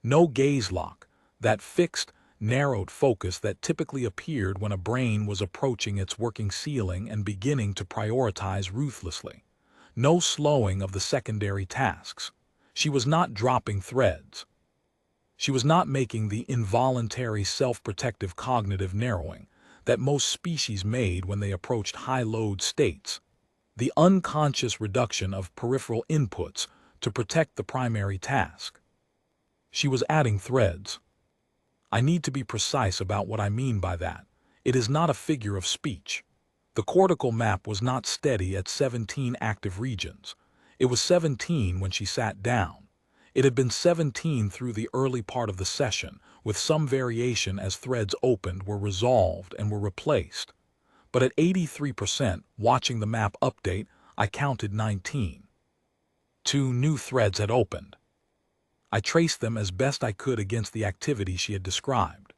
Speaker 1: no gaze lock, that fixed, narrowed focus that typically appeared when a brain was approaching its working ceiling and beginning to prioritize ruthlessly. No slowing of the secondary tasks. She was not dropping threads. She was not making the involuntary self-protective cognitive narrowing that most species made when they approached high-load states. The unconscious reduction of peripheral inputs to protect the primary task. She was adding threads. I need to be precise about what I mean by that. It is not a figure of speech. The cortical map was not steady at 17 active regions. It was 17 when she sat down. It had been 17 through the early part of the session, with some variation as threads opened, were resolved, and were replaced. But at 83%, watching the map update, I counted 19. 2 new threads had opened. I traced them as best I could against the activity she had described.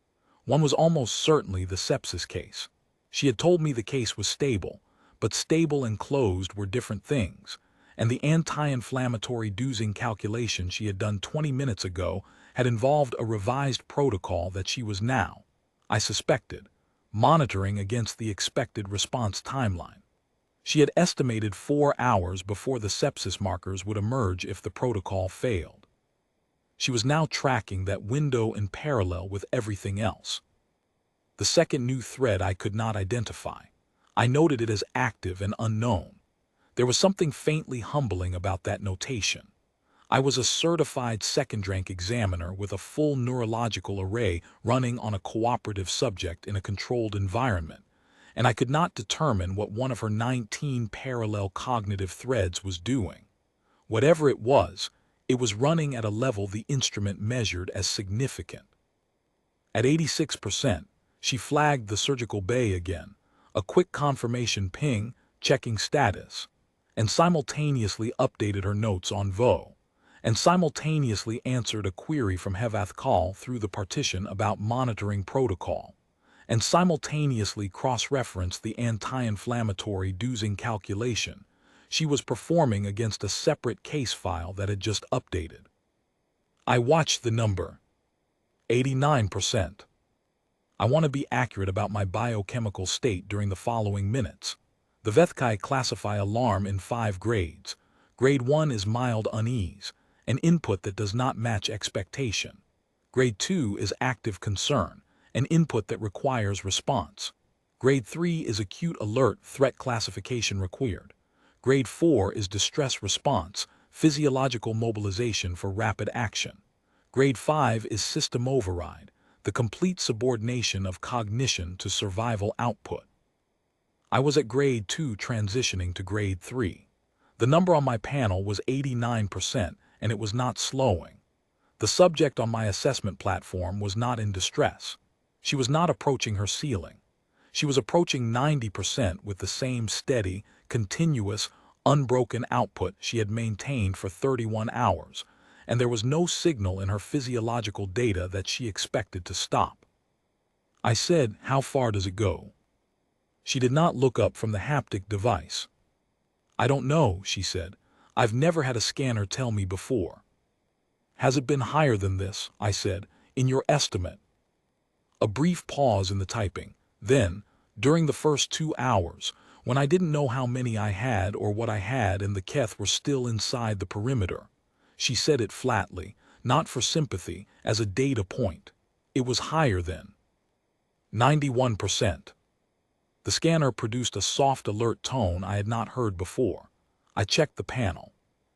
Speaker 1: One was almost certainly the sepsis case. She had told me the case was stable, but stable and closed were different things, and the anti-inflammatory dosing calculation she had done 20 minutes ago had involved a revised protocol that she was now, I suspected, monitoring against the expected response timeline. She had estimated 4 hours before the sepsis markers would emerge if the protocol failed. She was now tracking that window in parallel with everything else. The second new thread I could not identify. I noted it as active and unknown. There was something faintly humbling about that notation. I was a certified second-rank examiner with a full neurological array running on a cooperative subject in a controlled environment, and I could not determine what one of her 19 parallel cognitive threads was doing. Whatever it was running at a level the instrument measured as significant. At 86%, she flagged the surgical bay again, a quick confirmation ping, checking status, and simultaneously updated her notes on Vo, and simultaneously answered a query from Vethkai through the partition about monitoring protocol, and simultaneously cross-referenced the anti-inflammatory dosing calculation she was performing against a separate case file that had just updated. I watched the number. 89%. I want to be accurate about my biochemical state during the following minutes. The Vethkai classify alarm in 5 grades. Grade 1 is mild unease, an input that does not match expectation. Grade 2 is active concern, an input that requires response. Grade 3 is acute alert, threat classification required. Grade 4 is distress response, physiological mobilization for rapid action. Grade 5 is system override, the complete subordination of cognition to survival output. I was at grade 2 transitioning to grade 3. The number on my panel was 89%, and it was not slowing. The subject on my assessment platform was not in distress. She was not approaching her ceiling. She was approaching 90% with the same steady, continuous, unbroken output she had maintained for 31 hours, and there was no signal in her physiological data that she expected to stop. I said, "How far does it go?" She did not look up from the haptic device. "I don't know," she said. "I've never had a scanner tell me before." "Has it been higher than this?" I said, "in your estimate?" A brief pause in the typing. Then, during the first 2 hours, when I didn't know how many I had or what I had and the Keth were still inside the perimeter, she said it flatly, not for sympathy, as a data point. It was higher than 91%. The scanner produced a soft alert tone I had not heard before. I checked the panel.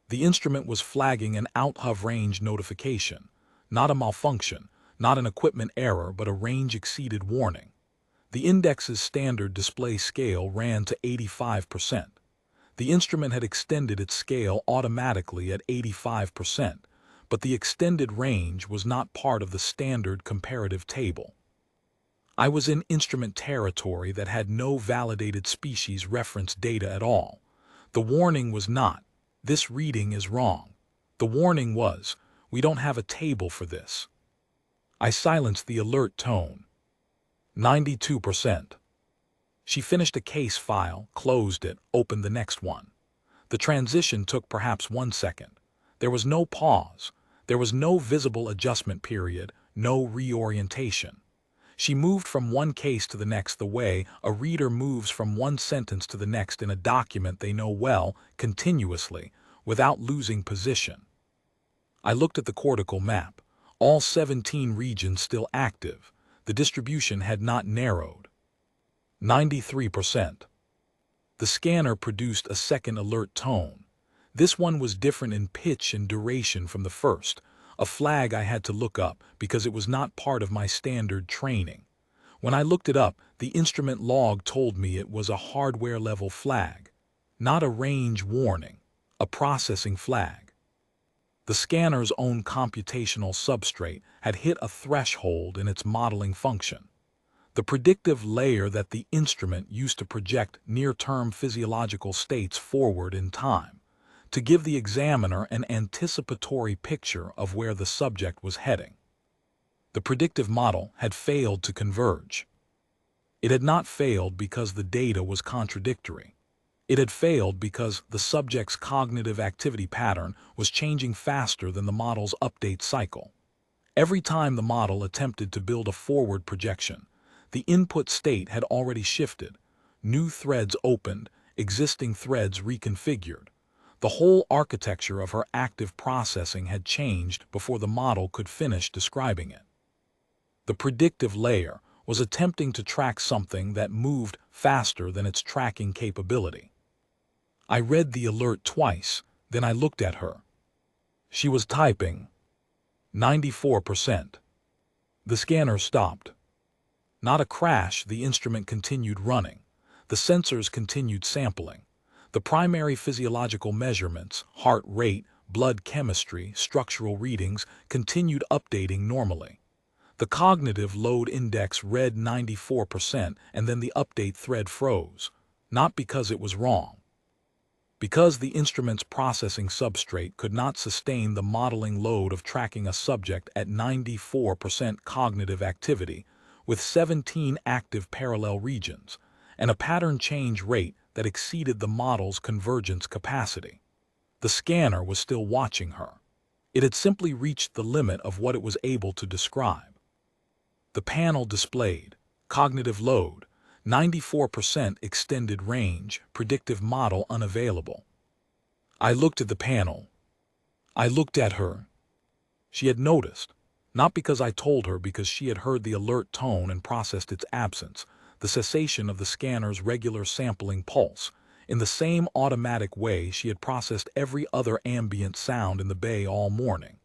Speaker 1: The instrument was flagging an out-of-range notification, not a malfunction, not an equipment error, but a range-exceeded warning. The index's standard display scale ran to 85%. The instrument had extended its scale automatically at 85%, but the extended range was not part of the standard comparative table. I was in instrument territory that had no validated species reference data at all. The warning was not, "This reading is wrong." The warning was, "We don't have a table for this." I silenced the alert tone. 92%. She finished a case file, closed it, opened the next one. The transition took perhaps 1 second. There was no pause. There was no visible adjustment period, no reorientation. She moved from one case to the next the way a reader moves from one sentence to the next in a document they know well, continuously, without losing position. I looked at the cortical map. All 17 regions still active. The distribution had not narrowed. 93%. The scanner produced a second alert tone. This one was different in pitch and duration from the first, a flag I had to look up because it was not part of my standard training. When I looked it up, the instrument log told me it was a hardware-level flag, not a range warning, a processing flag. The scanner's own computational substrate had hit a threshold in its modeling function. The predictive layer that the instrument used to project near-term physiological states forward in time, to give the examiner an anticipatory picture of where the subject was heading. The predictive model had failed to converge. It had not failed because the data was contradictory. It had failed because the subject's cognitive activity pattern was changing faster than the model's update cycle. Every time the model attempted to build a forward projection, the input state had already shifted. New threads opened, existing threads reconfigured. The whole architecture of her active processing had changed before the model could finish describing it. The predictive layer was attempting to track something that moved faster than its tracking capability. I read the alert twice, then I looked at her. She was typing. 94%. The scanner stopped. Not a crash, the instrument continued running. The sensors continued sampling. The primary physiological measurements, heart rate, blood chemistry, structural readings, continued updating normally. The cognitive load index read 94% and then the update thread froze, not because it was wrong. Because the instrument's processing substrate could not sustain the modeling load of tracking a subject at 94% cognitive activity, with 17 active parallel regions, and a pattern change rate that exceeded the model's convergence capacity. The scanner was still watching her. It had simply reached the limit of what it was able to describe. The panel displayed cognitive load, 94% extended range, predictive model unavailable. I looked at the panel. I looked at her. She had noticed, not because I told her, because she had heard the alert tone and processed its absence, the cessation of the scanner's regular sampling pulse, in the same automatic way she had processed every other ambient sound in the bay all morning.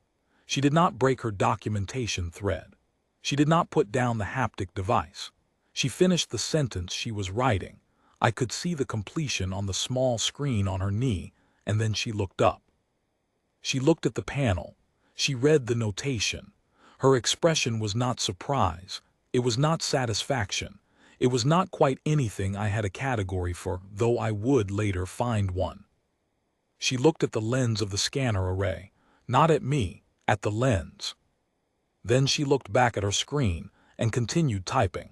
Speaker 1: She did not break her documentation thread. She did not put down the haptic device. She finished the sentence she was writing. I could see the completion on the small screen on her knee, and then she looked up. She looked at the panel. She read the notation. Her expression was not surprise. It was not satisfaction. It was not quite anything I had a category for, though I would later find one. She looked at the lens of the scanner array, not at me, at the lens. Then she looked back at her screen and continued typing.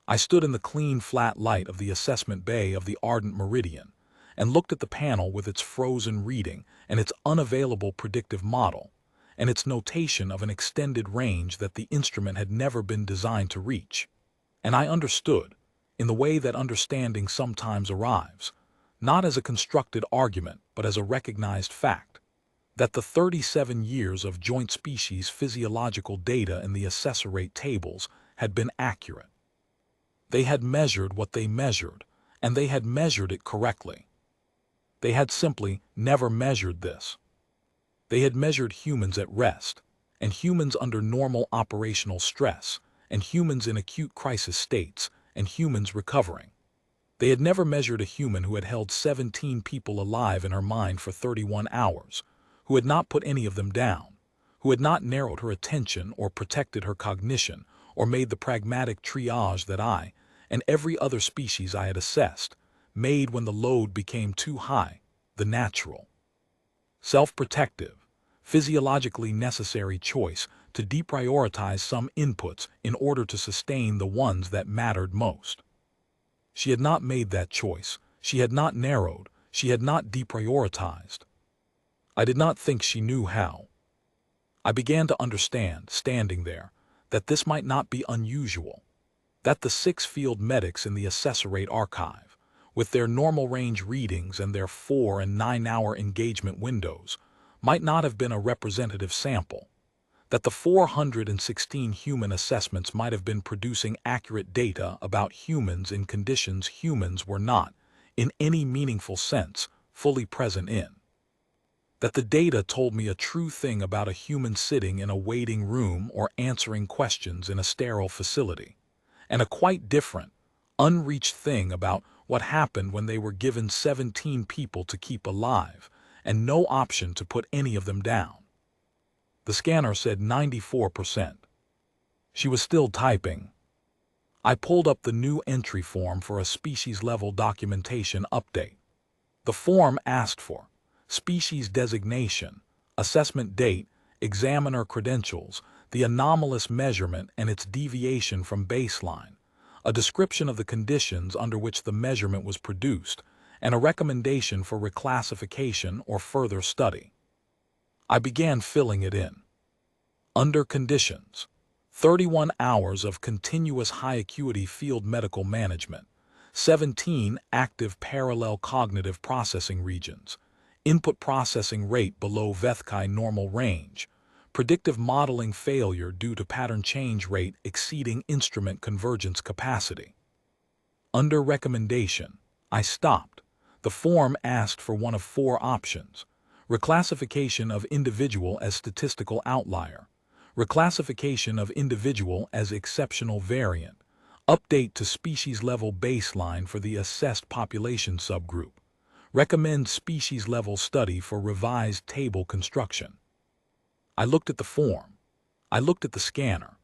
Speaker 1: I stood in the clean, flat light of the assessment bay of the Ardent Meridian and looked at the panel with its frozen reading and its unavailable predictive model and its notation of an extended range that the instrument had never been designed to reach. And I understood, in the way that understanding sometimes arrives, not as a constructed argument but as a recognized fact, that the 37 years of joint species physiological data in the assessor rate tables had been accurate. They had measured what they measured, and they had measured it correctly. They had simply never measured this. They had measured humans at rest, and humans under normal operational stress, and humans in acute crisis states, and humans recovering. They had never measured a human who had held 17 people alive in her mind for 31 hours, who had not put any of them down, who had not narrowed her attention or protected her cognition or made the pragmatic triage that I, and every other species I had assessed, made when the load became too high, the natural, self-protective, physiologically necessary choice to deprioritize some inputs in order to sustain the ones that mattered most. She had not made that choice. She had not narrowed. She had not deprioritized. I did not think she knew how. I began to understand, standing there, that this might not be unusual, that the 6 field medics in the assessor rate archive, with their normal range readings and their 4 and 9 hour engagement windows, might not have been a representative sample, that the 416 human assessments might have been producing accurate data about humans in conditions humans were not, in any meaningful sense, fully present in. That the data told me a true thing about a human sitting in a waiting room or answering questions in a sterile facility, and a quite different, unreached thing about what happened when they were given 17 people to keep alive and no option to put any of them down. The scanner said 94%. She was still typing. I pulled up the new entry form for a species-level documentation update. The form asked for species designation, assessment date, examiner credentials, the anomalous measurement and its deviation from baseline, a description of the conditions under which the measurement was produced, and a recommendation for reclassification or further study. I began filling it in. Under conditions, 31 hours of continuous high-acuity field medical management, 17 active parallel cognitive processing regions, input processing rate below Vethkai normal range, predictive modeling failure due to pattern change rate exceeding instrument convergence capacity. Under recommendation, I stopped. The form asked for one of 4 options: reclassification of individual as statistical outlier, reclassification of individual as exceptional variant, update to species-level baseline for the assessed population subgroup, recommend species-level study for revised table construction. I looked at the form. I looked at the scanner.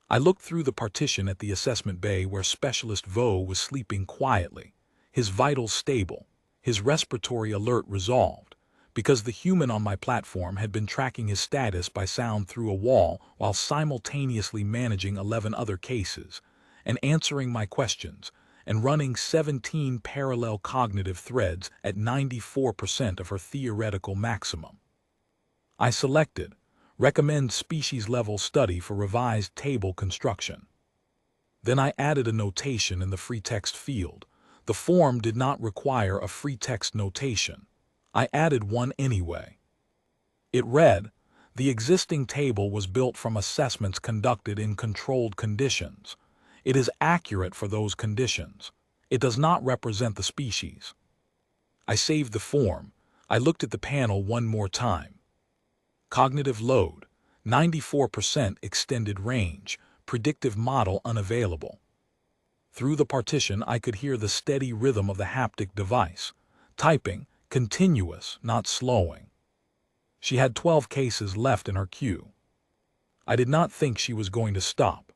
Speaker 1: I looked through the partition at the assessment bay where Specialist Vo was sleeping quietly, his vitals stable, his respiratory alert resolved, because the human on my platform had been tracking his status by sound through a wall while simultaneously managing 11 other cases, and answering my questions, and running 17 parallel cognitive threads at 94% of her theoretical maximum. I selected recommend species-level study for revised table construction. Then I added a notation in the free text field. The form did not require a free text notation. I added one anyway. It read, the existing table was built from assessments conducted in controlled conditions. It is accurate for those conditions. It does not represent the species. I saved the form. I looked at the panel one more time. Cognitive load, 94% extended range, predictive model unavailable. Through the partition, I could hear the steady rhythm of the haptic device. Typing, continuous, not slowing. She had 12 cases left in her queue. I did not think she was going to stop.